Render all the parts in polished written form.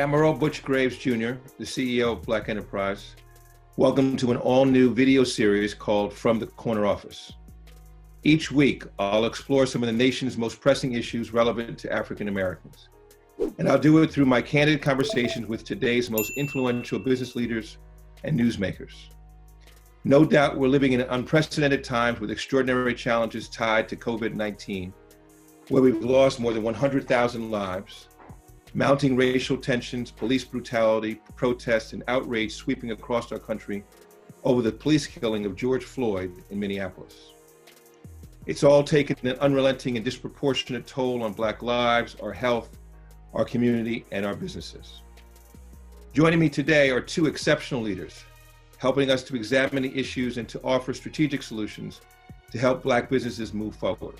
I'm Earl Butch Graves Jr., the CEO of Black Enterprise. Welcome to an all-new video series called From the Corner Office. Each week, I'll explore some of the nation's most pressing issues relevant to African Americans. And I'll do it through my candid conversations with today's most influential business leaders and newsmakers. No doubt we're living in unprecedented times with extraordinary challenges tied to COVID-19, where we've lost more than 100,000 lives, mounting racial tensions, police brutality, protests, and outrage sweeping across our country over the police killing of George Floyd in Minneapolis. It's all taken an unrelenting and disproportionate toll on Black lives, our health, our community, and our businesses. Joining me today are two exceptional leaders, helping us to examine the issues and to offer strategic solutions to help Black businesses move forward.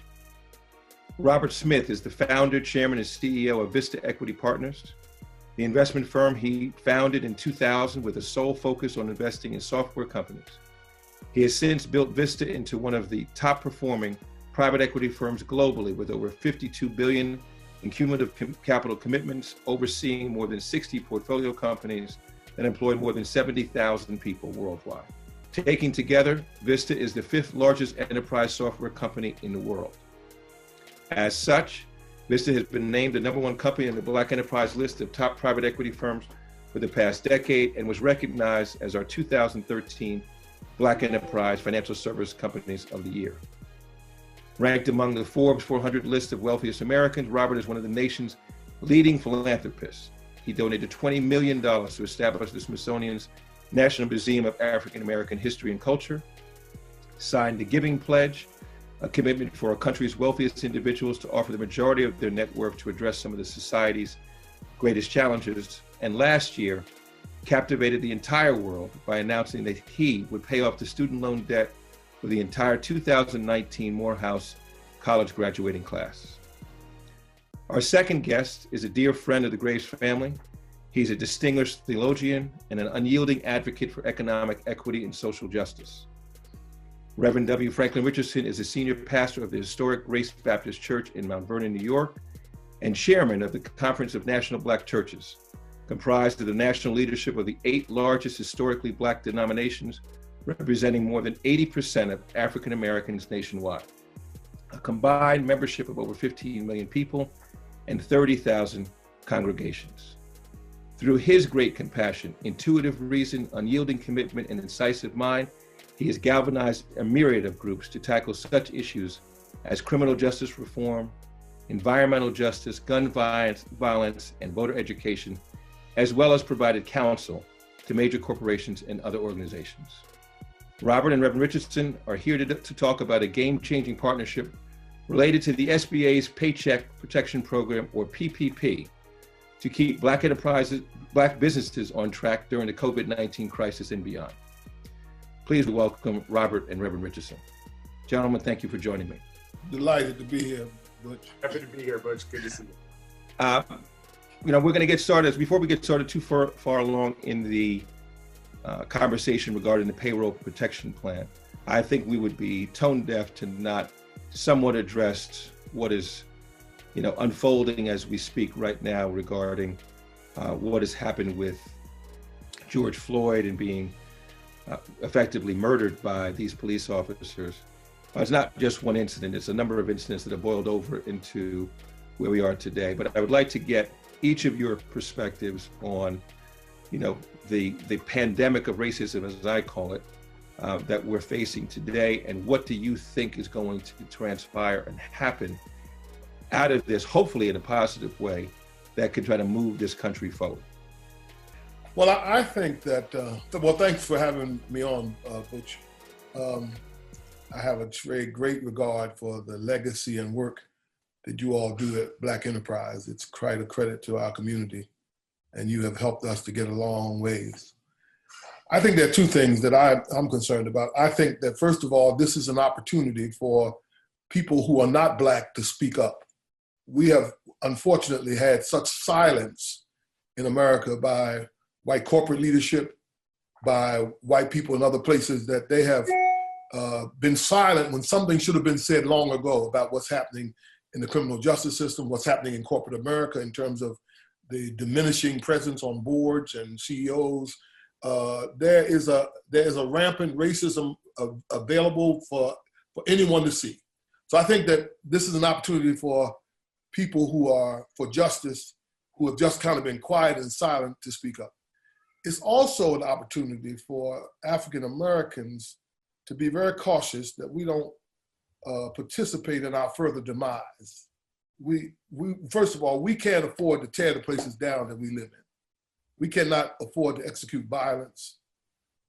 Robert Smith is the founder, chairman, and CEO of Vista Equity Partners, the investment firm he founded in 2000 with a sole focus on investing in software companies. He has since built Vista into one of the top performing private equity firms globally with over $52 billion in cumulative capital commitments, overseeing more than 60 portfolio companies that employ more than 70,000 people worldwide. Taken together, Vista is the fifth largest enterprise software company in the world. As such, Vista has been named the #1 company on the Black Enterprise list of top private equity firms for the past decade and was recognized as our 2013 Black Enterprise Financial Service Companies of the Year. Ranked among the Forbes 400 list of wealthiest Americans, Robert is one of the nation's leading philanthropists. He donated $20 million to establish the Smithsonian's National Museum of African American History and Culture, signed the Giving Pledge, a commitment for our country's wealthiest individuals to offer the majority of their net worth to address some of the society's greatest challenges, and last year captivated the entire world by announcing that he would pay off the student loan debt for the entire 2019 Morehouse College graduating class. Our second guest is a dear friend of the Graves family. He's a distinguished theologian and an unyielding advocate for economic equity and social justice. Reverend W. Franklyn Richardson is a senior pastor of the historic Grace Baptist Church in Mount Vernon, New York, and chairman of the Conference of National Black Churches, comprised of the national leadership of the 8 largest historically Black denominations, representing more than 80% of African Americans nationwide, a combined membership of over 15 million people and 30,000 congregations. Through his great compassion, intuitive reason, unyielding commitment, and incisive mind, he has galvanized a myriad of groups to tackle such issues as criminal justice reform, environmental justice, gun violence, and voter education, as well as provided counsel to major corporations and other organizations. Robert and Reverend Richardson are here to talk about a game-changing partnership related to the SBA's Paycheck Protection Program, or PPP, to keep Black businesses on track during the COVID-19 crisis and beyond. Please welcome Robert and Reverend Richardson. Gentlemen, thank you for joining me. Delighted to be here, Butch. Happy to be here, Butch. Good to see you. We're going to get started. Before we get started too far along in the conversation regarding the payroll protection plan, I think we would be tone deaf to not somewhat address what is, unfolding as we speak right now regarding what has happened with George Floyd and being effectively murdered by these police officers. It's not just one incident, it's a number of incidents that have boiled over into where we are today. But I would like to get each of your perspectives on, the pandemic of racism, as I call it, that we're facing today, and what do you think is going to transpire and happen out of this, hopefully in a positive way, that could try to move this country forward? Well, I think that, thanks for having me on, Butch. I have a very great regard for the legacy and work that you all do at Black Enterprise. It's quite a credit to our community, and you have helped us to get a long ways. I think there are two things that I'm concerned about. I think that, first of all, this is an opportunity for people who are not Black to speak up. We have unfortunately had such silence in America by white corporate leadership, by white people in other places, that they have been silent when something should have been said long ago about what's happening in the criminal justice system, what's happening in corporate America in terms of the diminishing presence on boards and CEOs. There is a rampant racism available for anyone to see. So I think that this is an opportunity for people who are for justice, who have just kind of been quiet and silent, to speak up. It's also an opportunity for African Americans to be very cautious that we don't participate in our further demise. We first of all, we can't afford to tear the places down that we live in. We cannot afford to execute violence.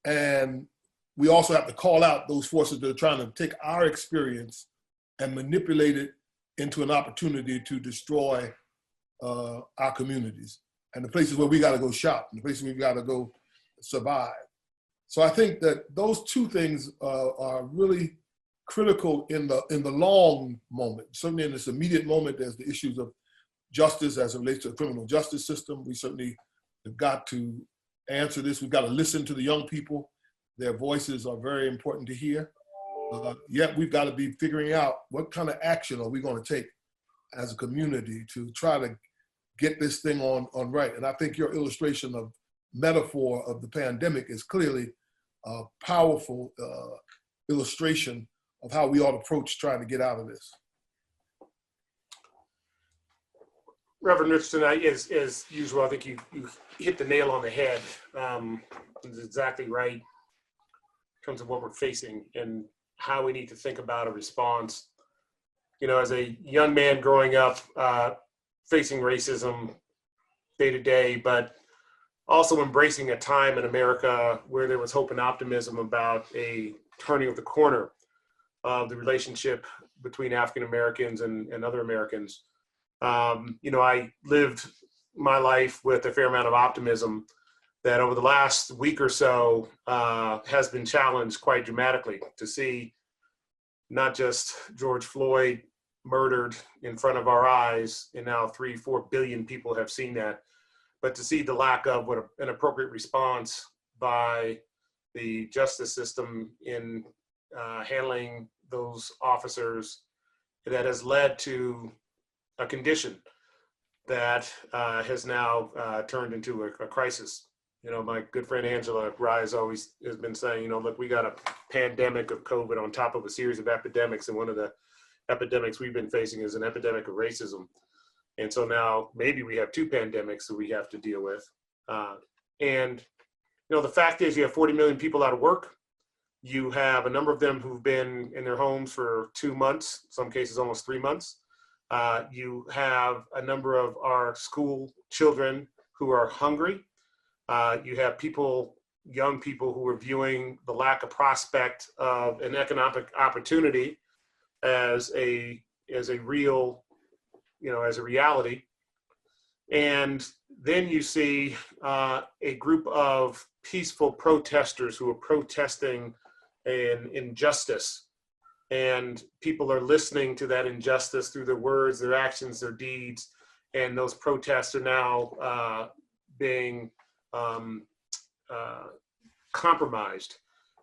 And we also have to call out those forces that are trying to take our experience and manipulate it into an opportunity to destroy our communities and the places where we got to go shop and the places we got to go survive. So I think that those two things are really critical in the long moment. Certainly in this immediate moment, there's the issues of justice as it relates to the criminal justice system. We certainly have got to answer this. We've got to listen to the young people. Their voices are very important to hear. Yet we've got to be figuring out what kind of action are we going to take as a community to try to get this thing on right. And I think your illustration of metaphor of the pandemic is clearly a powerful illustration of how we ought to approach trying to get out of this. Reverend Richardson, as usual, I think you hit the nail on the head. It's exactly right in terms of what we're facing and how we need to think about a response. You know, as a young man growing up, facing racism day to day, but also embracing a time in America where there was hope and optimism about a turning of the corner of the relationship between African Americans and other Americans. You know, I lived my life with a fair amount of optimism that over the last week or so has been challenged quite dramatically to see not just George Floyd murdered in front of our eyes, and now 3-4 billion people have seen that, but to see the lack of an appropriate response by the justice system in handling those officers, that has led to a condition that has now turned into a crisis. You know, my good friend Angela Rise always has been saying, you know, look, we got a pandemic of COVID on top of a series of epidemics, and one of the epidemics we've been facing is an epidemic of racism. And so now maybe we have two pandemics that we have to deal with. And, you know, the fact is you have 40 million people out of work. You have a number of them who've been in their homes for 2 months, some cases almost 3 months. You have a number of our school children who are hungry. You have young people who are viewing the lack of prospect of an economic opportunity as a real, you know, as a reality. And then you see a group of peaceful protesters who are protesting an injustice, and people are listening to that injustice through their words, their actions, their deeds, and those protests are now being compromised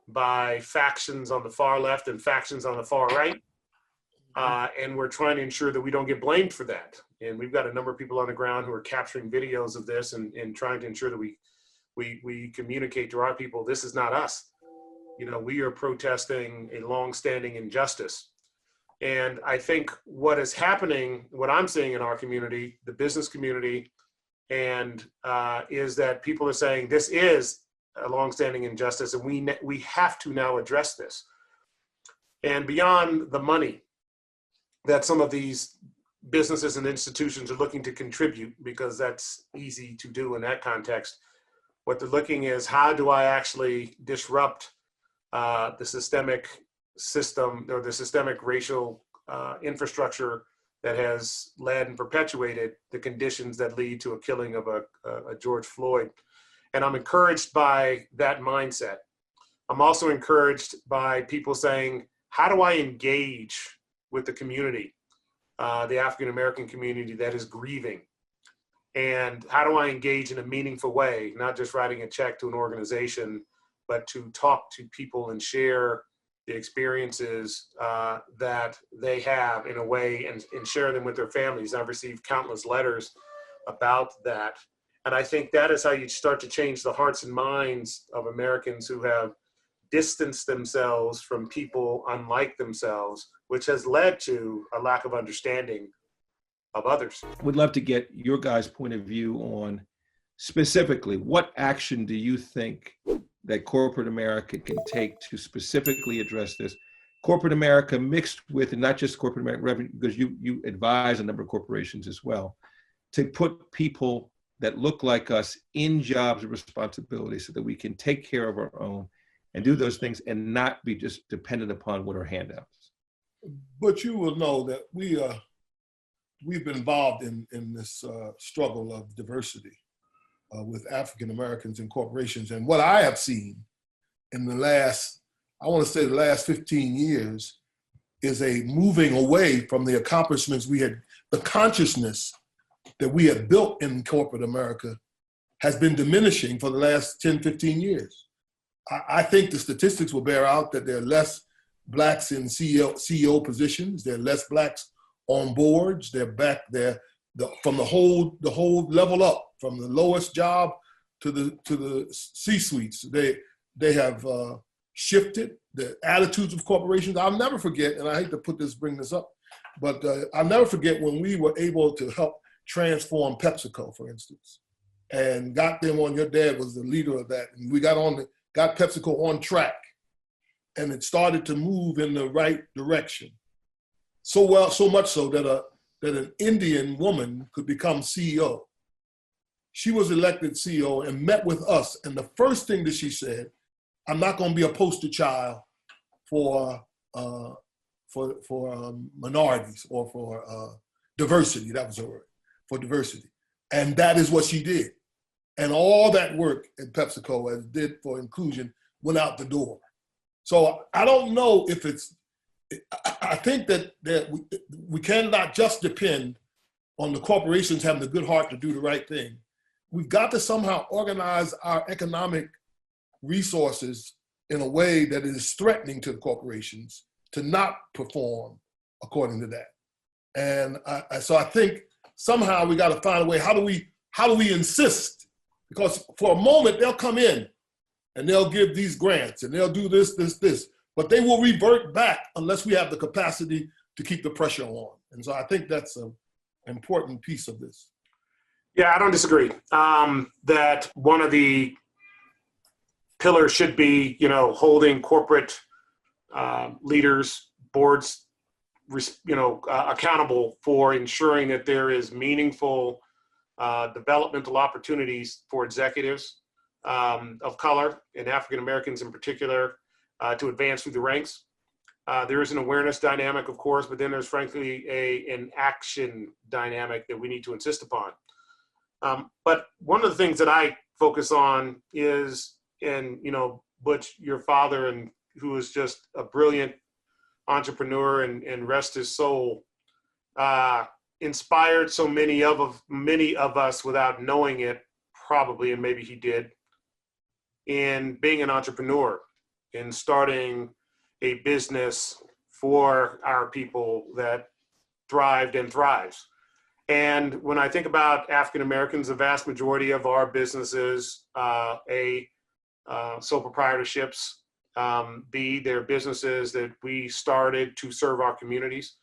by factions on the far left and factions on the far right. And we're trying to ensure that we don't get blamed for that. And we've got a number of people on the ground who are capturing videos of this and trying to ensure that we communicate to our people, this is not us. You know, we are protesting a long-standing injustice. And I think what is happening, what I'm seeing in our community, the business community, and is that people are saying this is a long-standing injustice, and we have to now address this. And beyond the money that some of these businesses and institutions are looking to contribute, because that's easy to do in that context, what they're looking is, how do I actually disrupt the systemic system or the systemic racial infrastructure that has led and perpetuated the conditions that lead to a killing of a George Floyd. And I'm encouraged by that mindset. I'm also encouraged by people saying, how do I engage with the community, the African-American community that is grieving? And how do I engage in a meaningful way, not just writing a check to an organization, but to talk to people and share the experiences that they have in a way, and share them with their families. I've received countless letters about that. And I think that is how you start to change the hearts and minds of Americans who have distanced themselves from people unlike themselves, which has led to a lack of understanding of others. We'd love to get your guys' point of view on specifically what action do you think that corporate America can take to specifically address this? Corporate America mixed with, and not just corporate America revenue, because you advise a number of corporations as well, to put people that look like us in jobs of responsibility so that we can take care of our own and do those things and not be just dependent upon what are handouts. But you will know that we've been involved in this struggle of diversity with African Americans in corporations. And what I have seen in the last 15 years is a moving away from the accomplishments the consciousness that we have built in corporate America has been diminishing for the last 10, 15 years. I think the statistics will bear out that there are less Blacks in CEO positions, there are less Blacks on boards, they're back there from the whole level up, from the lowest job to the C-suites. They have shifted the attitudes of corporations. I'll never forget, and I hate to bring this up, but I'll never forget when we were able to help transform PepsiCo, for instance, and got them on. Your dad was the leader of that, and we got PepsiCo on track, and it started to move in the right direction. So much so that an Indian woman could become CEO. She was elected CEO and met with us, and the first thing that she said, "I'm not going to be a poster child for minorities or for diversity." That was her word, for diversity, and that is what she did. And all that work at PepsiCo as did for inclusion went out the door. So I don't know if I think that we cannot just depend on the corporations having the good heart to do the right thing. We've got to somehow organize our economic resources in a way that is threatening to the corporations to not perform according to that. And so I think somehow we got to find a way. How do we insist? Because for a moment they'll come in and they'll give these grants and they'll do this, but they will revert back unless we have the capacity to keep the pressure on. And so I think that's an important piece of this. Yeah, I don't disagree. That one of the pillars should be, holding corporate leaders, boards, accountable for ensuring that there is meaningful developmental opportunities for executives of color and African Americans in particular to advance through the ranks. There is an awareness dynamic, of course, but then there's frankly an action dynamic that we need to insist upon. But one of the things that I focus on is, and Butch, your father, and who is just a brilliant entrepreneur and rest his soul, inspired so many of us without knowing it, probably, and maybe he did, in being an entrepreneur, in starting a business for our people that thrived and thrives. And when I think about African Americans, the vast majority of our businesses, sole proprietorships, B, they're businesses that we started to serve our communities.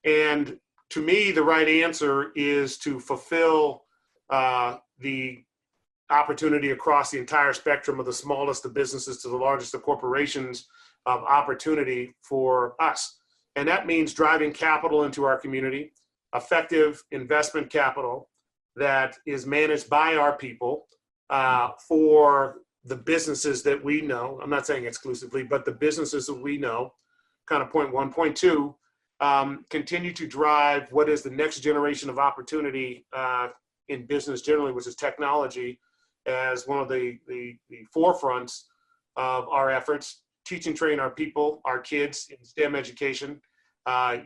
And to me, the right answer is to fulfill the opportunity across the entire spectrum of the smallest of businesses to the largest of corporations of opportunity for us. And that means driving capital into our community, effective investment capital that is managed by our people for the businesses that we know. I'm not saying exclusively, but the businesses that we know, kind of point one. Point two, continue to drive what is the next generation of opportunity in business generally, which is technology, as one of the forefronts of our efforts. Teach and train our people, our kids in STEM education,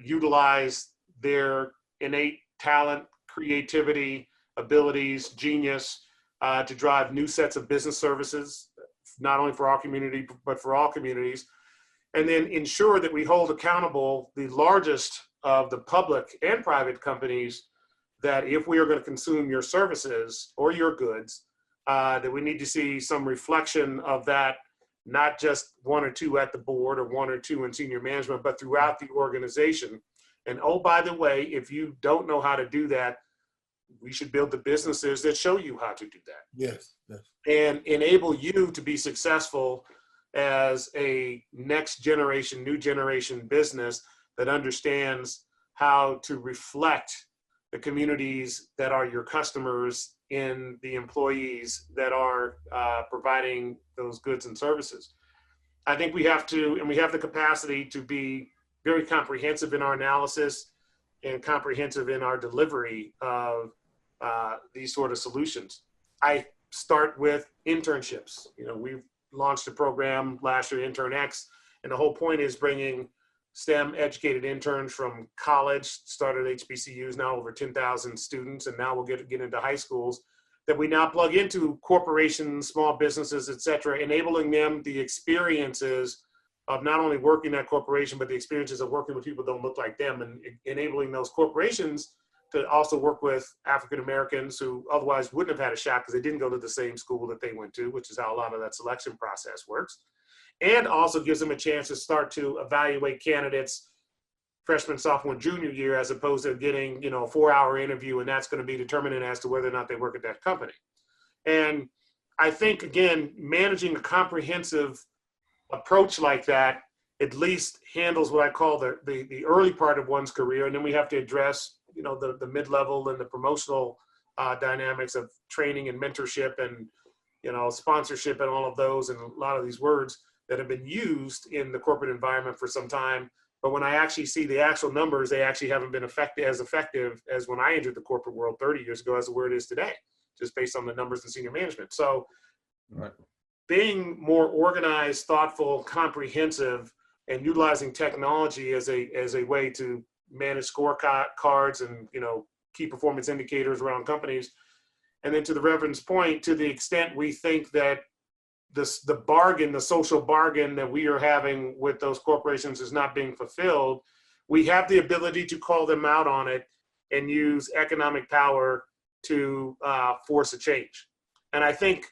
utilize their innate talent, creativity, abilities, genius to drive new sets of business services, not only for our community, but for all communities. And then ensure that we hold accountable the largest of the public and private companies that if we are going to consume your services or your goods, that we need to see some reflection of that, not just one or two at the board or one or two in senior management, but throughout the organization. And oh, by the way, if you don't know how to do that, we should build the businesses that show you how to do that. Yes, yes. And enable you to be successful as a next generation, new generation business that understands how to reflect the communities that are your customers in the employees that are providing those goods and services. I think we have to, and we have the capacity to be very comprehensive in our analysis and comprehensive in our delivery of these sort of solutions. I start with internships. You know, we've launched a program last year, InternX, and the whole point is bringing STEM educated interns from college, started HBCUs, now over 10,000 students, and now we'll get into high schools, that we now plug into corporations, small businesses, et cetera, enabling them the experiences of not only working at corporation, but the experiences of working with people that don't look like them, and enabling those corporations to also work with African Americans who otherwise wouldn't have had a shot because they didn't go to the same school that they went to, which is how a lot of that selection process works. And also gives them a chance to start to evaluate candidates freshman, sophomore, junior year, as opposed to getting, you know, a 4-hour interview, and that's going to be determinant as to whether or not they work at that company. And I think, again, managing a comprehensive approach like that at least handles what I call the early part of one's career, and then we have to address, you know, the mid-level and the promotional dynamics of training and mentorship and, you know, sponsorship and all of those, and a lot of these words that have been used in the corporate environment for some time. But when I actually see the actual numbers, they actually haven't been as effective as when I entered the corporate world 30 years ago as the word is today, just based on the numbers in senior management. So Right. Being more organized, thoughtful, comprehensive, and utilizing technology as a way to manage scorecards and, you know, key performance indicators around companies. And then to the Reverend's point, to the extent we think that the bargain, the social bargain that we are having with those corporations is not being fulfilled, we have the ability to call them out on it and use economic power to force a change. And I think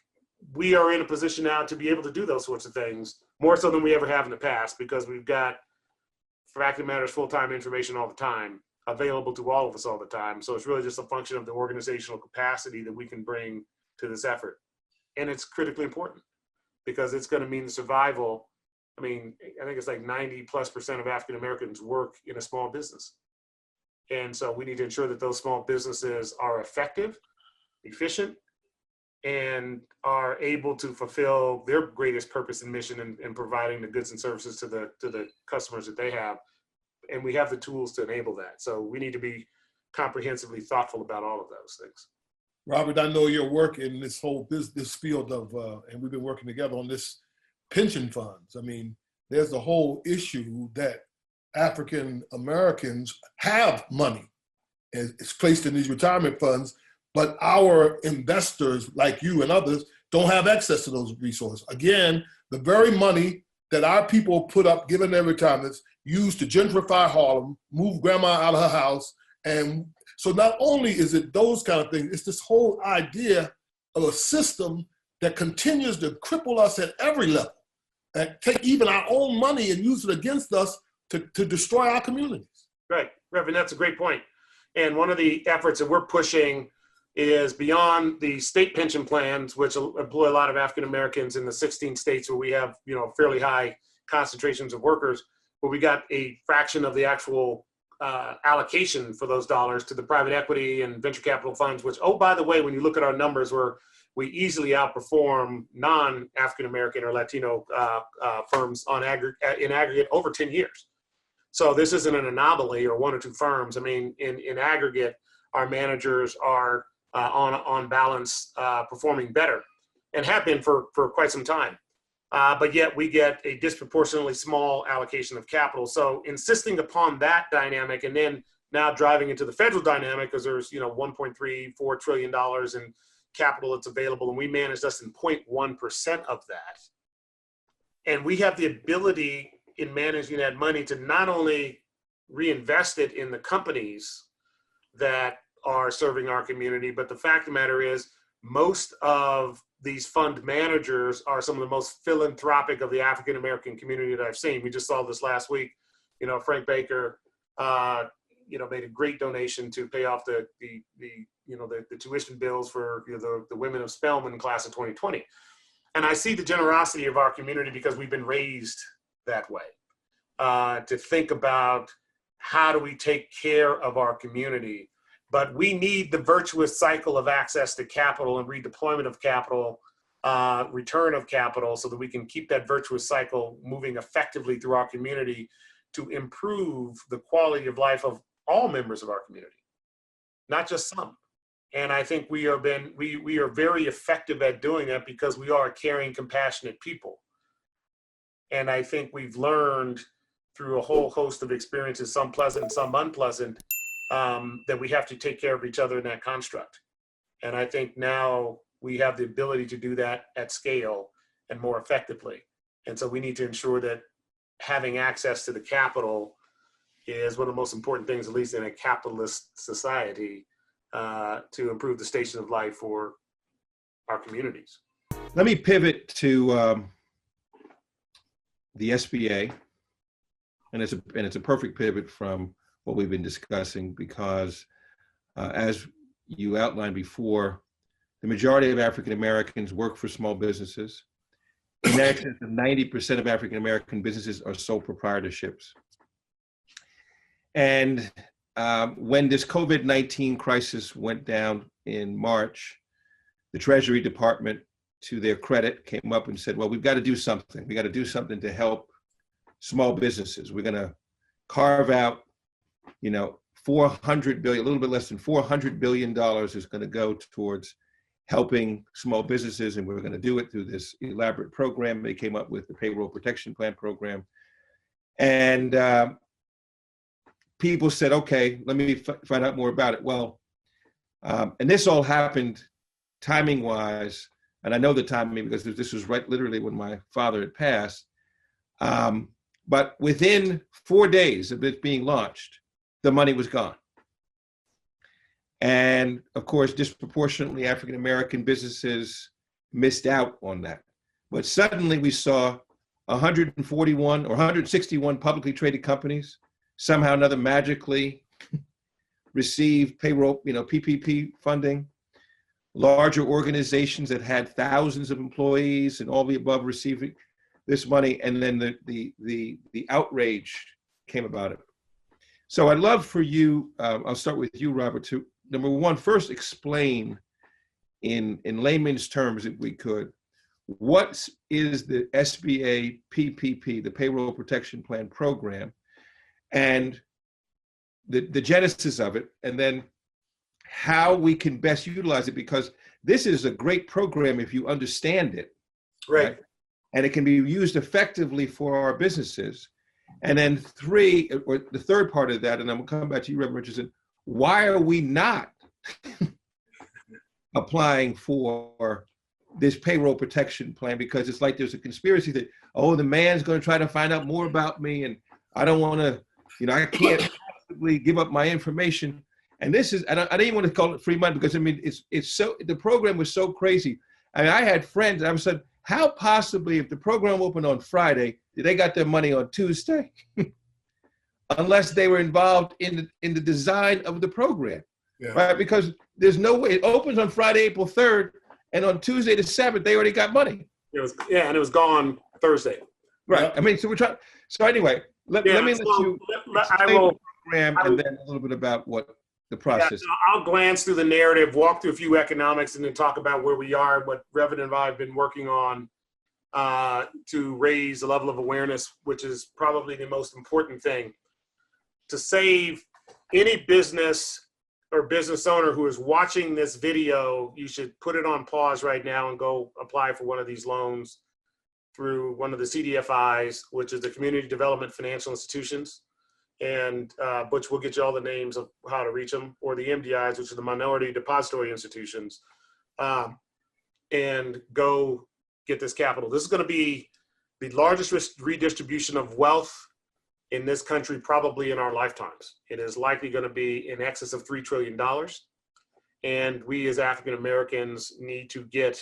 we are in a position now to be able to do those sorts of things more so than we ever have in the past, because we've got, fact of the matter is, full-time information all the time, available to all of us all the time. So it's really just a function of the organizational capacity that we can bring to this effort. And it's critically important because it's going to mean the survival. I mean, I think it's like 90+% of African Americans work in a small business. And so we need to ensure that those small businesses are effective, efficient, and are able to fulfill their greatest purpose and mission in providing the goods and services to the customers that they have. And we have the tools to enable that. So we need to be comprehensively thoughtful about all of those things. Robert, I know your work in this whole this field of, and we've been working together on this pension funds. I mean, there's the whole issue that African Americans have money and it's placed in these retirement funds, but our investors like you and others don't have access to those resources. Again, the very money that our people put up, given their retirements, used to gentrify Harlem, move grandma out of her house. And so not only is it those kind of things, it's this whole idea of a system that continues to cripple us at every level, and take even our own money and use it against us to destroy our communities. Right, Reverend, that's a great point. And one of the efforts that we're pushing is beyond the state pension plans, which employ a lot of African Americans in the 16 states where we have, you know, fairly high concentrations of workers, where we got a fraction of the actual allocation for those dollars to the private equity and venture capital funds, which, oh, by the way, when you look at our numbers, we easily outperform non-African American or Latino firms in aggregate over 10 years. So this isn't an anomaly or one or two firms. I mean, in aggregate, our managers are on balance performing better and have been for quite some time. But yet we get a disproportionately small allocation of capital. So insisting upon that dynamic and then now driving into the federal dynamic, because there's, you know, $1.34 trillion in capital that's available, and we manage less than 0.1% of that. And we have the ability in managing that money to not only reinvest it in the companies that are serving our community. But the fact of the matter is, most of these fund managers are some of the most philanthropic of the African American community that I've seen. We just saw this last week. Frank Baker, made a great donation to pay off the tuition bills for the women of Spelman class of 2020. And I see the generosity of our community because we've been raised that way, to think about how do we take care of our community. But we need the virtuous cycle of access to capital and redeployment of capital, return of capital, so that we can keep that virtuous cycle moving effectively through our community to improve the quality of life of all members of our community, not just some. And I think we are very effective at doing that because we are caring, compassionate people. And I think we've learned through a whole host of experiences, some pleasant, some unpleasant, that we have to take care of each other in that construct. And I think now we have the ability to do that at scale and more effectively. And so we need to ensure that having access to the capital is one of the most important things, at least in a capitalist society, to improve the station of life for our communities. Let me pivot to the SBA, and it's a perfect pivot from what we've been discussing, because as you outlined before, the majority of African Americans work for small businesses. In excess of 90% of African American businesses are sole proprietorships. And when this COVID-19 crisis went down in March, the Treasury Department, to their credit, came up and said, well, we've got to do something. We got to do something to help small businesses. We're going to carve out, 400 billion, a little bit less than $400 billion is going to go towards helping small businesses, and we're going to do it through this elaborate program. They came up with the Payroll Protection Plan program. And people said, okay, let me find out more about it. Well, and this all happened timing-wise, and I know the timing because this was right literally when my father had passed. But within 4 days of it being launched, the money was gone. And of course, disproportionately, African American businesses missed out on that. But suddenly we saw 141 or 161 publicly traded companies somehow or another magically receive payroll, PPP funding. Larger organizations that had thousands of employees and all the above receiving this money, and then the outrage came about it. So I'd love for you, I'll start with you, Robert, to number one, first explain in layman's terms, if we could, what is the SBA PPP, the Payroll Protection Plan program, and the genesis of it, and then how we can best utilize it, because this is a great program if you understand it. Right. And it can be used effectively for our businesses. And then three, or the third part of that, and I'm gonna come back to you, Reverend Richardson, why are we not applying for this payroll protection plan? Because it's like there's a conspiracy that, oh, the man's gonna try to find out more about me, and I don't wanna, I can't possibly give up my information. And this is, I didn't even want to call it free money, because I mean, it's so, the program was so crazy. I mean, I had friends, I said, how possibly, if the program opened on Friday, they got their money on Tuesday? Unless they were involved in the design of the program, yeah. Right? Because there's no way, it opens on Friday, April 3rd, and on Tuesday the 7th, they already got money. And it was gone Thursday. Right, yeah. I mean, so we're trying, so anyway, let me let you explain the program and then a little bit about what the process. Yeah, I'll glance through the narrative, walk through a few economics, and then talk about where we are and what Reverend and I have been working on to raise the level of awareness, which is probably the most important thing. To save any business or business owner who is watching this video, you should put it on pause right now and go apply for one of these loans through one of the CDFIs, which is the Community Development Financial Institutions. And Butch will get you all the names of how to reach them, or the MDIs, which are the Minority Depository Institutions, and go get this capital. This is going to be the largest redistribution of wealth in this country, probably in our lifetimes. It is likely going to be in excess of $3 trillion. And we as African Americans need to get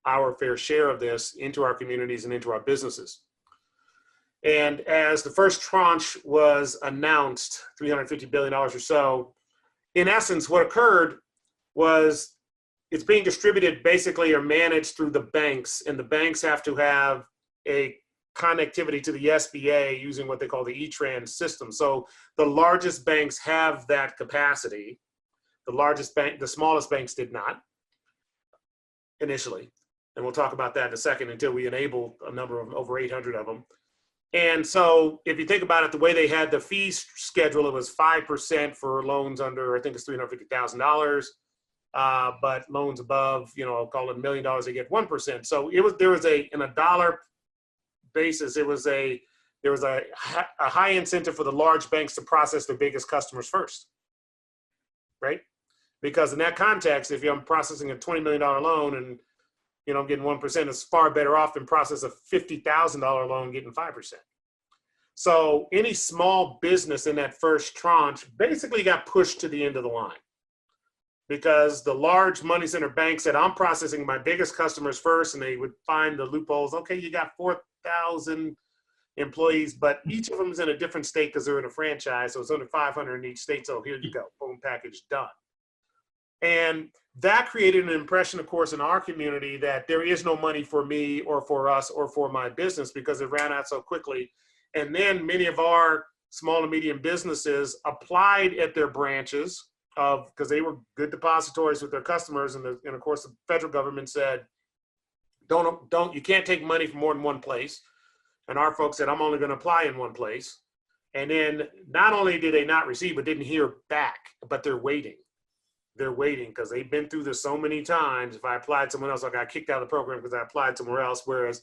our fair share of this into our communities and into our businesses. And as the first tranche was announced, $350 billion or so, in essence, what occurred was it's being distributed basically or managed through the banks, and the banks have to have a connectivity to the SBA using what they call the E-Trans system. So the largest banks have that capacity. The smallest banks did not initially. And we'll talk about that in a second until we enable a number of over 800 of them. And so if you think about it, the way they had the fee schedule, it was 5% for loans under, I think it's $350,000. But loans above, I'll call it $1 million, they get 1%. So there was in a dollar basis, there was a high incentive for the large banks to process their biggest customers first, right? Because in that context, if I'm processing a $20 million loan and I'm getting 1%, it's far better off than process a $50,000 loan getting 5%. So any small business in that first tranche basically got pushed to the end of the line, because the large money center banks said, I'm processing my biggest customers first, and they would find the loopholes. Okay, you got 4,000 employees, but each of them is in a different state because they're in a franchise, so it's under 500 in each state, so here you go, boom, package done. And that created an impression, of course, in our community that there is no money for me or for us or for my business because it ran out so quickly. And then many of our small and medium businesses applied at their branches because they were good depositories with their customers. And of course, the federal government said, you can't take money from more than one place. And our folks said, I'm only going to apply in one place. And then not only did they not receive, but didn't hear back, but they're waiting. They're waiting because they've been through this so many times. If I applied somewhere else, I got kicked out of the program because I applied somewhere else. Whereas,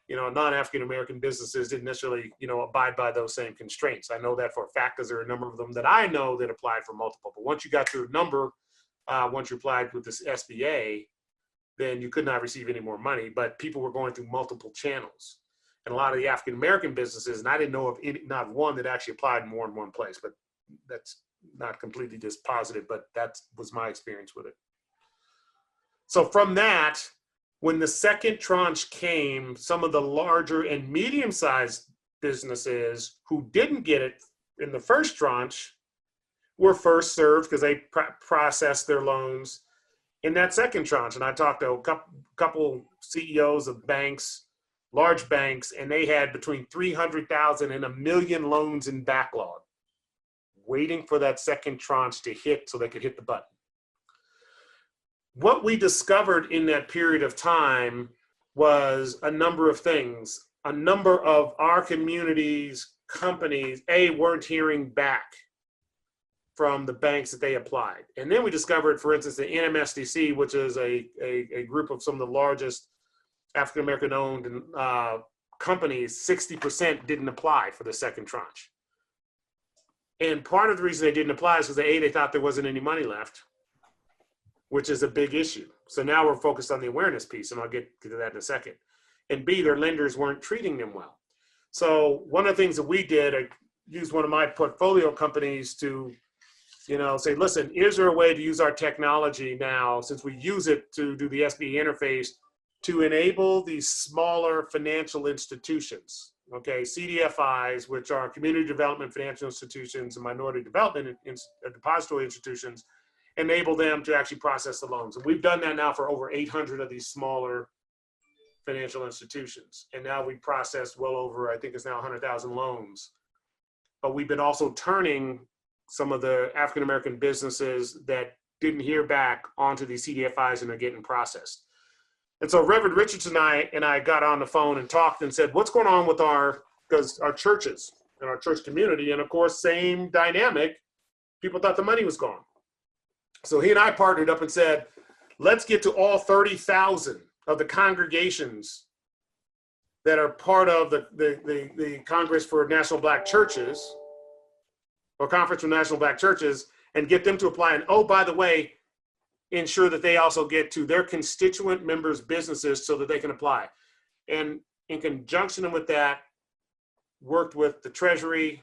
non-African-American businesses didn't necessarily, abide by those same constraints. I know that for a fact because there are a number of them that I know that applied for multiple. But once you got your number, once you applied with this SBA, then you could not receive any more money. But people were going through multiple channels. And a lot of the African-American businesses, and I didn't know of not one that actually applied more in one place, but that's not completely dispositive, but that was my experience with it. So from that, when the second tranche came, some of the larger and medium-sized businesses who didn't get it in the first tranche were first served because they processed their loans in that second tranche. And I talked to a couple CEOs of banks, large banks, and they had between 300,000 and 1 million loans in backlog, waiting for that second tranche to hit so they could hit the button. What we discovered in that period of time was a number of things. A number of our communities, companies, weren't hearing back from the banks that they applied. And then we discovered, for instance, the NMSDC, which is a group of some of the largest African-American owned companies, 60% didn't apply for the second tranche. And part of the reason they didn't apply is because they thought there wasn't any money left, which is a big issue. So now we're focused on the awareness piece, and I'll get to that in a second. And B, their lenders weren't treating them well. So one of the things that we did, I used one of my portfolio companies to, say, listen, is there a way to use our technology now, since we use it to do the SBA interface, to enable these smaller financial institutions, okay, CDFIs, which are community development financial institutions and minority development depository institutions, enable them to actually process the loans. And we've done that now for over 800 of these smaller financial institutions. And now we processed well over, I think it's now 100,000 loans. But we've been also turning some of the African-American businesses that didn't hear back onto these CDFIs, and they're getting processed. And so Reverend Richardson and I got on the phone and talked and said, what's going on with our churches and our church community? And of course, same dynamic, people thought the money was gone. So he and I partnered up and said, let's get to all 30,000 of the congregations that are part of the Congress for National Black Churches, or Conference for National Black Churches, and get them to apply. And oh, by the way, ensure that they also get to their constituent members' businesses so that they can apply. And in conjunction with that, worked with the Treasury,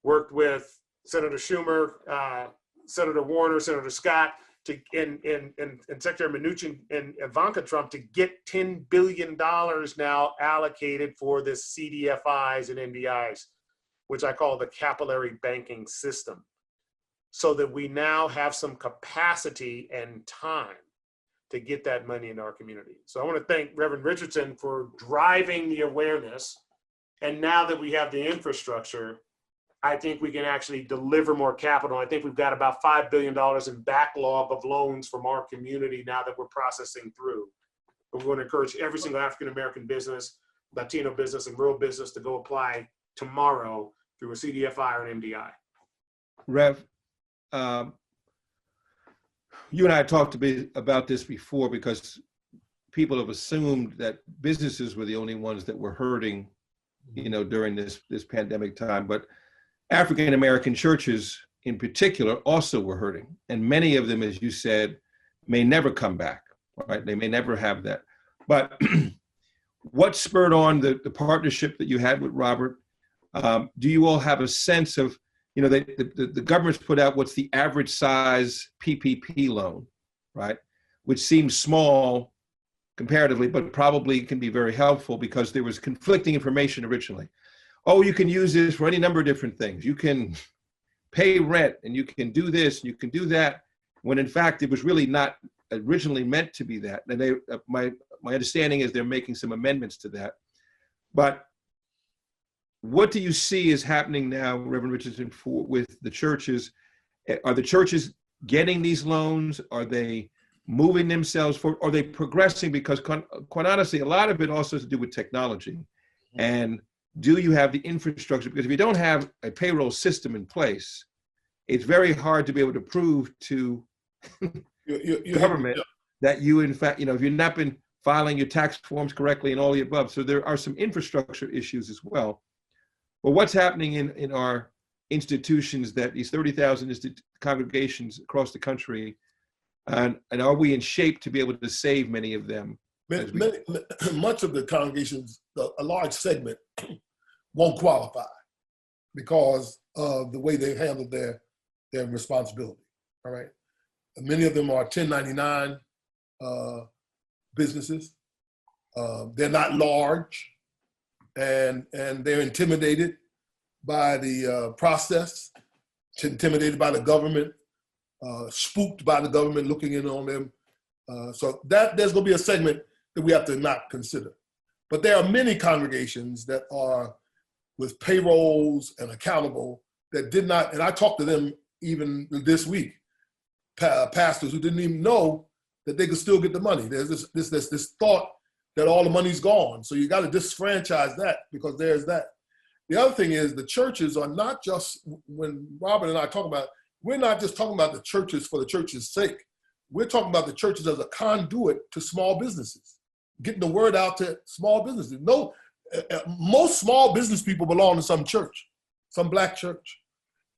worked with Senator Schumer, Senator Warner, Senator Scott, and Secretary Mnuchin and Ivanka Trump to get $10 billion now allocated for this CDFIs and NDIs, which I call the capillary banking system, so that we now have some capacity and time to get that money in our community. So I want to thank Reverend Richardson for driving the awareness. And now that we have the infrastructure, I think we can actually deliver more capital. I think we've got about $5 billion in backlog of loans from our community now that we're processing through. And we're going to encourage every single African-American business, Latino business, and rural business to go apply tomorrow through a CDFI or an MDI. Rev, you and I talked a bit about this before, because people have assumed that businesses were the only ones that were hurting, during this pandemic time. But African-American churches in particular also were hurting. And many of them, as you said, may never come back, right? They may never have that. But what spurred on the partnership that you had with Robert? Do you all have a sense of, the government's put out what's the average size PPP loan, right? Which seems small comparatively, but probably can be very helpful, because there was conflicting information originally. Oh, you can use this for any number of different things. You can pay rent, and you can do this, and you can do that, when in fact it was really not originally meant to be that. And my understanding is they're making some amendments to that. But what do you see is happening now, Reverend Richardson, with the churches? Are the churches getting these loans? Are they moving themselves forward? Are they progressing? Because quite honestly, a lot of it also has to do with technology. And do you have the infrastructure? Because if you don't have a payroll system in place, it's very hard to be able to prove to government that you, in fact, if you've not been filing your tax forms correctly and all the above. So there are some infrastructure issues as well. But what's happening in our institutions, that these 30,000 congregations across the country, and are we in shape to be able to save many of them? Much of the congregations, a large segment, won't qualify because of the way they handled their responsibility. All right. Many of them are 1099 businesses. They're not large, and they're intimidated by the process, intimidated by the government, spooked by the government looking in on them. So there's going to be a segment that we have to not consider. But there are many congregations that are with payrolls and accountable that did not, and I talked to them even this week, pastors who didn't even know that they could still get the money. There's this thought that all the money's gone. So you got to disfranchise that, because there's that. The other thing is the churches are not just, when Robert and I talk about, we're not just talking about the churches for the church's sake. We're talking about the churches as a conduit to small businesses, getting the word out to small businesses. No, most small business people belong to some church, some Black church.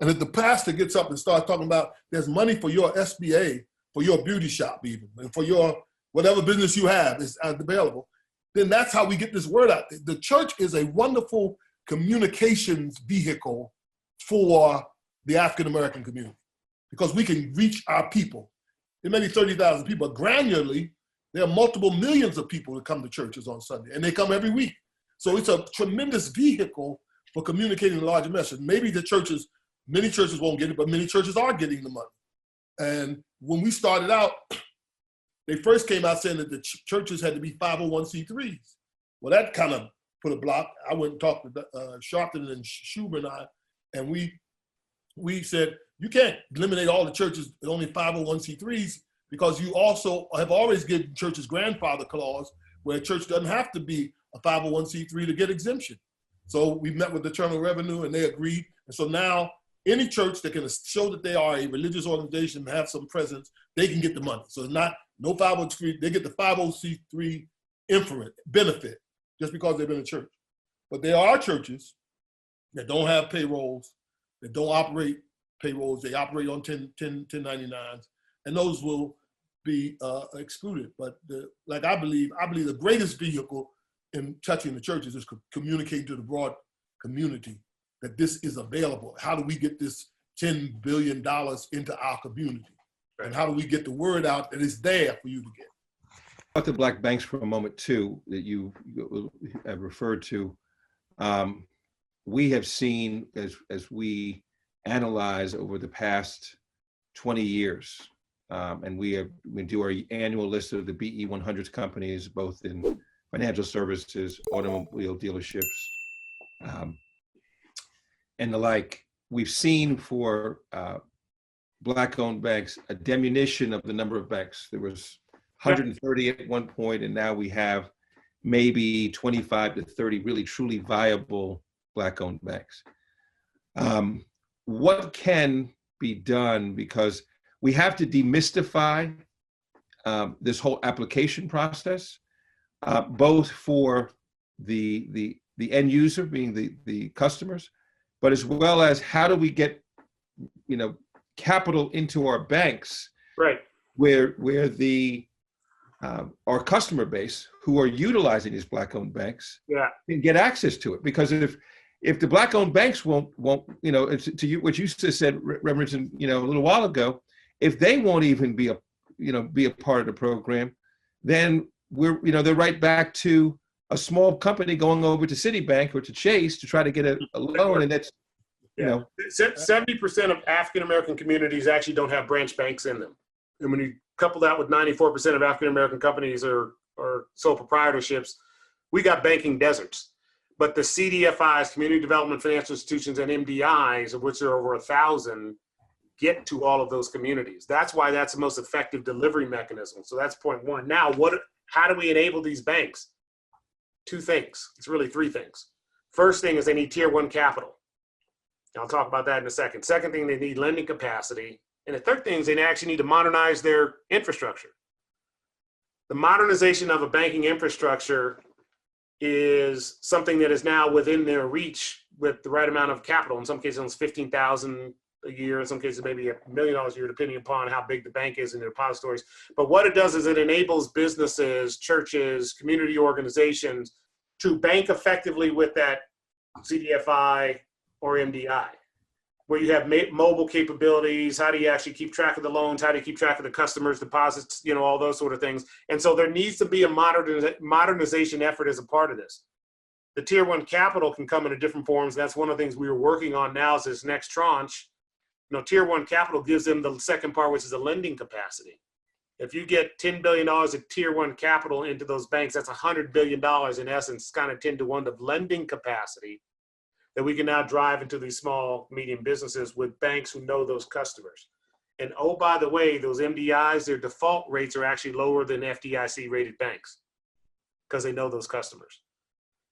And if the pastor gets up and starts talking about there's money for your SBA, for your beauty shop even, and for your whatever business you have is available, then that's how we get this word out. The church is a wonderful communications vehicle for the African-American community, because we can reach our people. There may be 30,000 people, but granularly, there are multiple millions of people that come to churches on Sunday, and they come every week. So it's a tremendous vehicle for communicating a larger message. Maybe many churches won't get it, but many churches are getting the money. And when we started out, they first came out saying that the churches had to be 501c3s. Well, that kind of put a block. I went and talked to Sharpton and Schuber and we said, you can't eliminate all the churches with only 501c3s, because you also have always given churches grandfather clause, where a church doesn't have to be a 501c3 to get exemption. So we met with the Internal Revenue and they agreed. And so now any church that can show that they are a religious organization and have some presence, they can get the money. So it's not no 501c3, they get the 501c3 benefit just because they've been a church. But there are churches that don't have payrolls, that don't operate payrolls, they operate on 1099s, and those will be excluded. But I believe the greatest vehicle in touching the churches is communicating to the broad community that this is available. How do we get this $10 billion into our community? And how do we get the word out that it's there for you to get? About the black banks for a moment too, that you have referred to. We have seen, as we analyze over the past 20 years, and we do our annual list of the BE 100 companies, both in financial services, automobile dealerships, and the like. We've seen for Black-owned banks a diminution of the number of banks. There was 130 at one point, and now we have maybe 25 to 30 really truly viable Black-owned banks. What can be done? Because we have to demystify this whole application process, both for the end user, being the customers, but as well as how do we get capital into our banks, right? Where the our customer base who are utilizing these Black-owned banks can get access to it. Because if the Black-owned banks won't to you, what you just said, Reverend, a little while ago, if they won't even be a part of the program, then they're right back to a small company going over to Citibank or to Chase to try to get a loan, and that's 70% of African American communities actually don't have branch banks in them, and when you couple that with 94% of African American companies are sole proprietorships, we got banking deserts. But the CDFIs, community development financial institutions, and MDIs, of which there are over 1,000, get to all of those communities. That's why that's the most effective delivery mechanism. So that's point one. Now, how do we enable these banks? Two things. It's really three things. First thing is they need tier one capital. I'll talk about that in a second. Second thing, they need lending capacity. And the third thing is they actually need to modernize their infrastructure. The modernization of a banking infrastructure is something that is now within their reach with the right amount of capital. In some cases, it's $15,000 a year. In some cases, maybe $1 million a year, depending upon how big the bank is in their depositories. But what it does is it enables businesses, churches, community organizations to bank effectively with that CDFI or MDI, where you have mobile capabilities. How do you actually keep track of the loans? How do you keep track of the customers' deposits? All those sort of things. And so there needs to be a modernization effort as a part of this. The tier one capital can come in different forms. That's one of the things we are working on now is this next tranche. Tier one capital gives them the second part, which is the lending capacity. If you get $10 billion of tier one capital into those banks, that's $100 billion in essence, kind of 10 to 1 of lending capacity that we can now drive into these small, medium businesses with banks who know those customers. And oh, by the way, those MDIs, their default rates are actually lower than FDIC rated banks because they know those customers.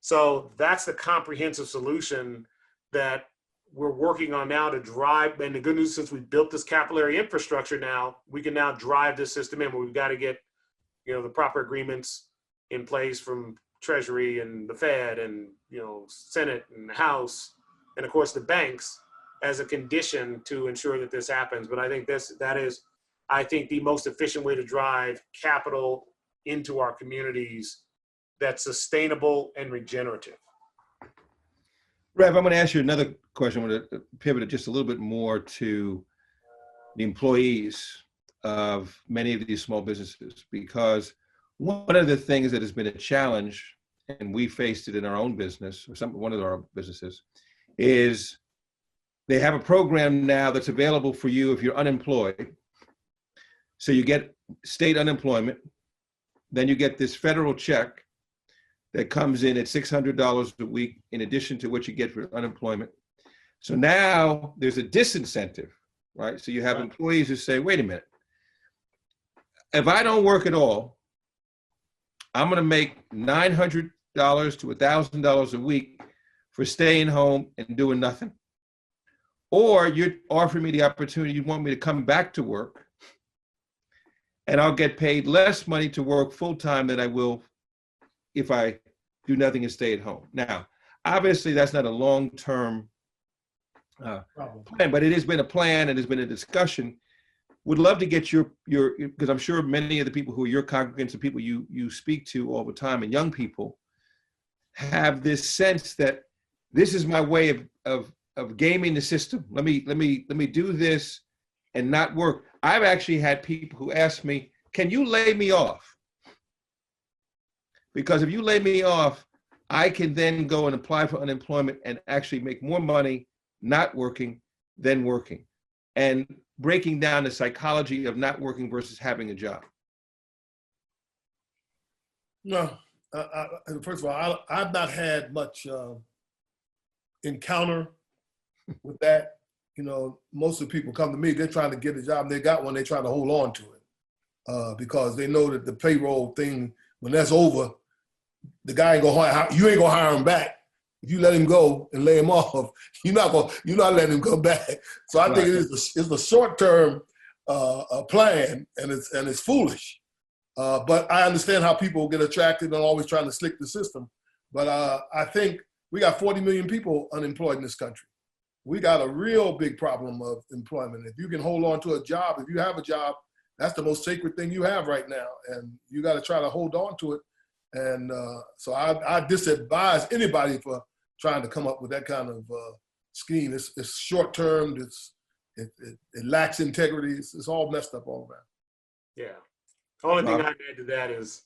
So that's the comprehensive solution that we're working on now to drive. And the good news, since we built this capillary infrastructure now, we can now drive this system in, but we've got to get, the proper agreements in place from Treasury and the Fed and, Senate and the House, and of course the banks as a condition to ensure that this happens. But I think that is the most efficient way to drive capital into our communities that's sustainable and regenerative. Rev, I'm going to ask you another question. I'm going to pivot it just a little bit more to the employees of many of these small businesses, because one of the things that has been a challenge, and we faced it in our own business, or one of our businesses, is they have a program now that's available for you if you're unemployed. So you get state unemployment, then you get this federal check that comes in at $600 a week in addition to what you get for unemployment. So now there's a disincentive, right? So you have employees who say, wait a minute, if I don't work at all, I'm gonna make $900 to $1,000 a week for staying home and doing nothing. Or you're offering me the opportunity, you want me to come back to work, and I'll get paid less money to work full-time than I will if I do nothing and stay at home. Now, obviously that's not a long-term plan, but it has been a plan and has been a discussion. Would love to get your, because I'm sure many of the people who are your congregants and people you speak to all the time, and young people, have this sense that this is my way of gaming the system. Let me do this and not work. I've actually had people who ask me, can you lay me off? Because if you lay me off, I can then go and apply for unemployment and actually make more money not working than working, and breaking down the psychology of not working versus having a job. No, first of all, I've not had much encounter with that. You know, most of the people come to me, they're trying to get a job, and they got one, they try to hold on to it because they know that the payroll thing, when that's over, the guy ain't gonna hire, you ain't gonna hire him back. If you let him go and lay him off, you're not letting him come back. So I think it's a short-term plan, and it's foolish. But I understand how people get attracted and always trying to slick the system. But I think we got 40 million people unemployed in this country. We got a real big problem of employment. If you can hold on to a job, if you have a job, that's the most sacred thing you have right now. And you got to try to hold on to it. And so I disadvise anybody for trying to come up with that kind of scheme. It's short-term. It lacks integrity. It's all messed up all around. Yeah. The only thing I'd add to that is,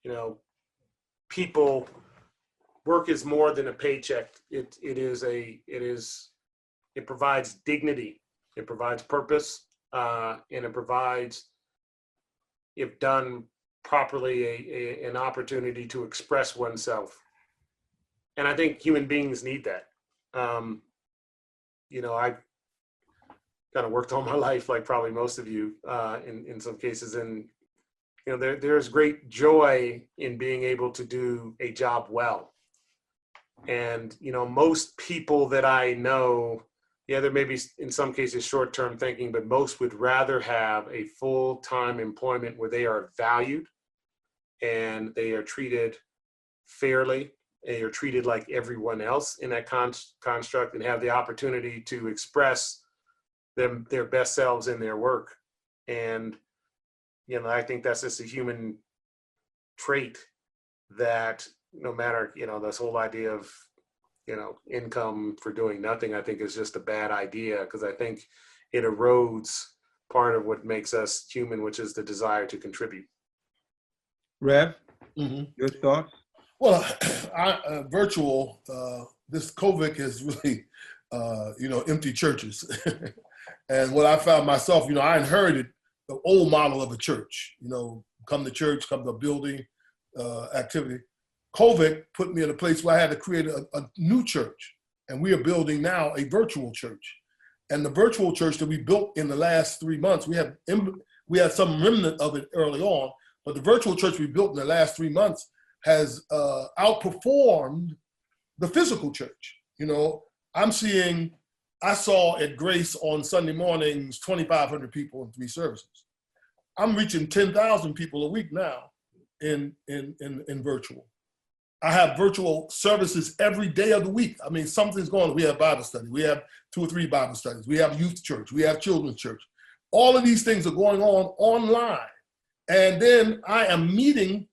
you know, people, work is more than a paycheck. It provides dignity. It provides purpose, and it provides, if done properly, an opportunity to express oneself. And I think human beings need that. You know, I've kind of worked all my life, like probably most of you, in some cases, and you know, there's great joy in being able to do a job well. And you know, most people that I know, yeah, there may be in some cases short-term thinking, but most would rather have a full-time employment where they are valued and they are treated fairly, and you're treated like everyone else in that construct, and have the opportunity to express their best selves in their work. And you know, I think that's just a human trait that no matter, you know, this whole idea of, you know, income for doing nothing, I think is just a bad idea, because I think it erodes part of what makes us human, which is the desire to contribute. Rev, your thoughts? Well, virtual, this COVID has really, you know, empty churches. And what I found myself, you know, I inherited the old model of a church, you know, come to church, come to a building activity. COVID put me in a place where I had to create a new church. And we are building now a virtual church. And the virtual church that we built in the last 3 months, we had some remnant of it early on, but the virtual church we built in the last 3 months has outperformed the physical church. You know, I saw at Grace on Sunday mornings, 2,500 people in 3 services. I'm reaching 10,000 people a week now in virtual. I have virtual services every day of the week. I mean, something's going on. We have Bible study. We have 2 or 3 Bible studies. We have youth church. We have children's church. All of these things are going on online. And then I am meeting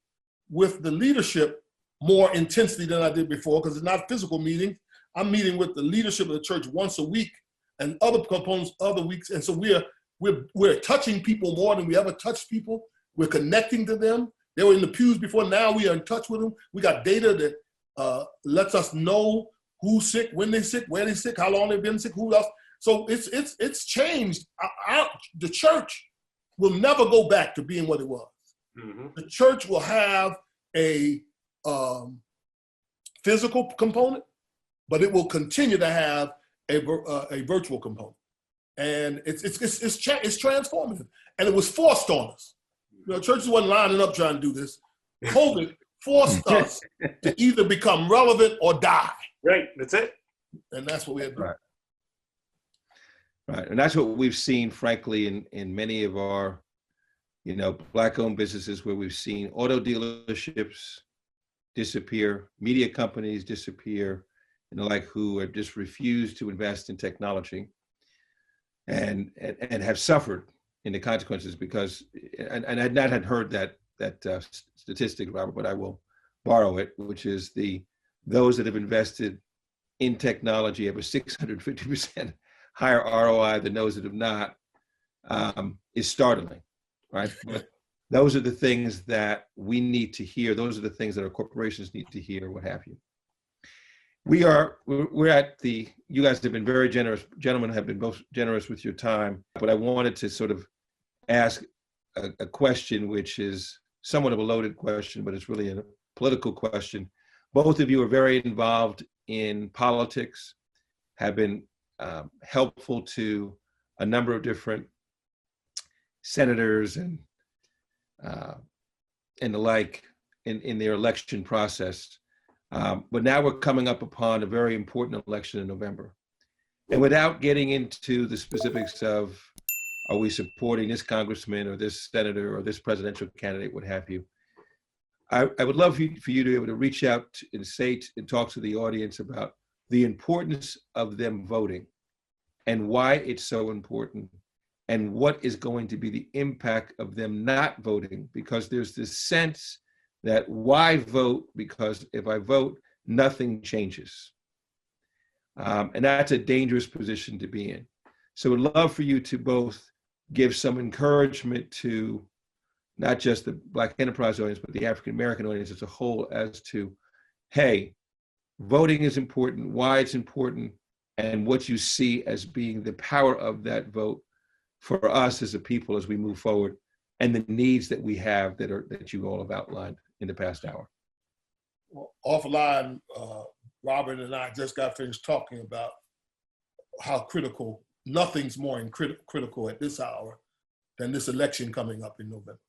with the leadership more intensely than I did before, because it's not physical meetings. I'm meeting with the leadership of the church once a week, and other components other weeks. And so we're touching people more than we ever touched people. We're connecting to them. They were in the pews before. Now we are in touch with them. We got data that lets us know who's sick, when they're sick, where they're sick, how long they've been sick, who else. So it's changed. The church will never go back to being what it was. Mm-hmm. The church will have a physical component, but it will continue to have a virtual component, and it's transformative. And it was forced on us. You know, churches wasn't lining up trying to do this. COVID forced us to either become relevant or die. Right, that's it. And that's what we had to do. Right, and that's what we've seen, frankly, in many of our, you know, Black-owned businesses, where we've seen auto dealerships disappear, media companies disappear, and the like, who have just refused to invest in technology, and have suffered in the consequences, because, and I had heard that statistic, Robert, but I will borrow it, which is those that have invested in technology have a 650% higher ROI than those that have not. is startling, right? But those are the things that we need to hear. Those are the things that our corporations need to hear, what have you. We're at the, you guys have been very generous, gentlemen have been both generous with your time, but I wanted to sort of ask a question, which is somewhat of a loaded question, but it's really a political question. Both of you are very involved in politics, have been helpful to a number of different senators and the like in their election process. But now we're coming up upon a very important election in November. And without getting into the specifics of, are we supporting this congressman or this senator or this presidential candidate, what have you, I would love for you to be able to reach out and say and talk to the audience about the importance of them voting and why it's so important and what is going to be the impact of them not voting, because there's this sense that why vote? Because if I vote, nothing changes. And that's a dangerous position to be in. So I'd love for you to both give some encouragement to not just the Black Enterprise audience, but the African-American audience as a whole as to, hey, voting is important, why it's important, and what you see as being the power of that vote for us as a people as we move forward, and the needs that we have that you all have outlined in the past hour. Well, offline, Robert and I just got finished talking about how critical, nothing's more critical at this hour than this election coming up in November.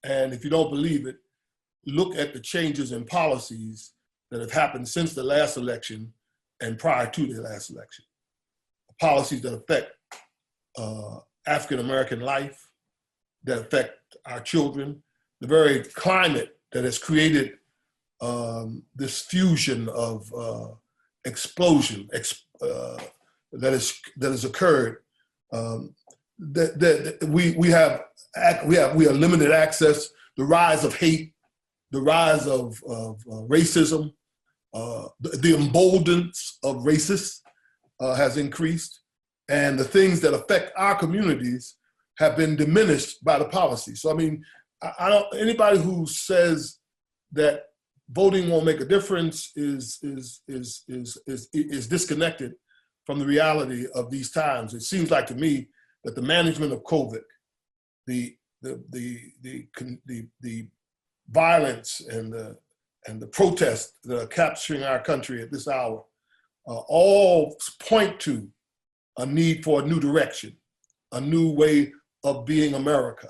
And if you don't believe it, look at the changes in policies that have happened since the last election and prior to the last election. Policies that affect African-American life, that affect our children, the very climate that has created this fusion of explosion that has occurred. We have limited access, the rise of hate, the rise of racism, the emboldenance of racists has increased, and the things that affect our communities have been diminished by the policy. So I mean, I don't. Anybody who says that voting won't make a difference is disconnected from the reality of these times. It seems like to me that the management of COVID, the violence and the protests that are capturing our country at this hour, all point to a need for a new direction, a new way of being America.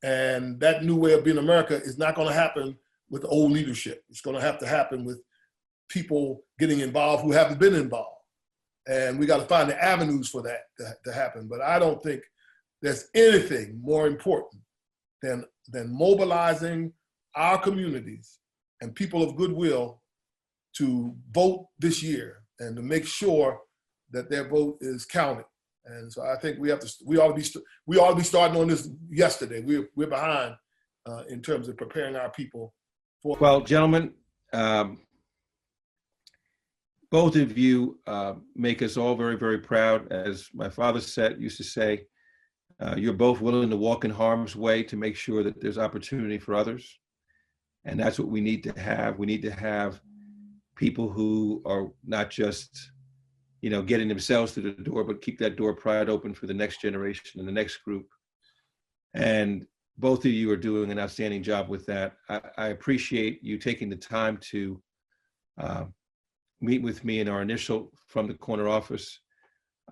And that new way of being America is not going to happen with old leadership. It's going to have to happen with people getting involved who haven't been involved. And we got to find the avenues for that to happen. But I don't think there's anything more important than mobilizing our communities and people of goodwill to vote this year and to make sure that their vote is counted. And so I think we ought to be starting on this yesterday. We're behind in terms of preparing our people for. Well, gentlemen, both of you make us all very, very proud. As my father used to say, you're both willing to walk in harm's way to make sure that there's opportunity for others. And that's what we need to have. We need to have people who are not just, getting themselves through the door, but keep that door pried open for the next generation and the next group. And both of you are doing an outstanding job with that. I appreciate you taking the time to meet with me in our initial From the Corner office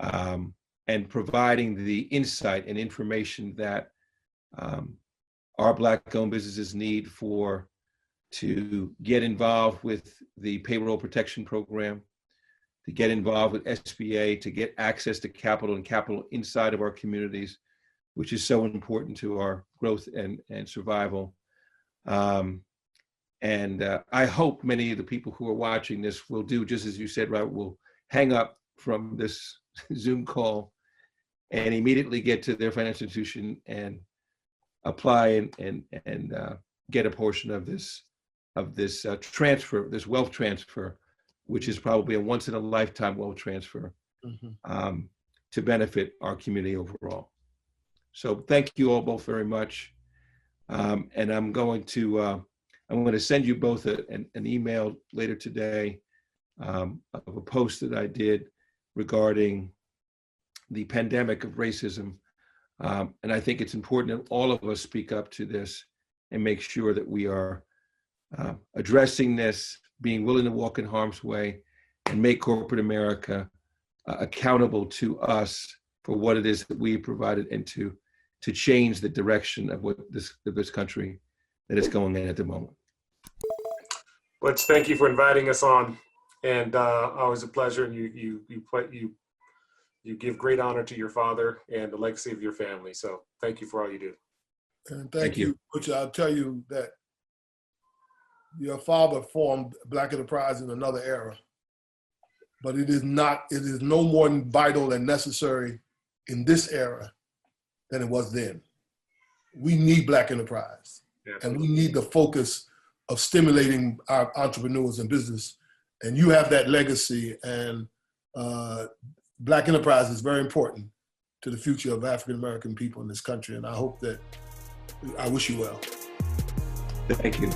and providing the insight and information that our Black-owned businesses need to get involved with the payroll protection program, to get involved with SBA, to get access to capital and capital inside of our communities, which is so important to our growth and survival. And I hope many of the people who are watching this will do just as you said, right? Will hang up from this Zoom call and immediately get to their financial institution and apply and get a portion of this transfer, this wealth transfer, which is probably a once in a lifetime wealth transfer. Mm-hmm. to benefit our community overall. So thank you all both very much. And I'm going to send you both an email later today of a post that I did regarding the pandemic of racism. And I think it's important that all of us speak up to this and make sure that we are addressing this, being willing to walk in harm's way, and make corporate America accountable to us for what it is that we provided into to change the direction of what this country that is going in at the moment. Butch, thank you for inviting us on, and always a pleasure. And you give great honor to your father and the legacy of your family. So thank you for all you do. And thank you, Butch. I'll tell you that your father formed Black Enterprise in another era, but it is no more vital and necessary in this era than it was then. We need Black Enterprise. And we need the focus of stimulating our entrepreneurs and business. And you have that legacy, and Black Enterprise is very important to the future of African-American people in this country. And I wish you well. Thank you.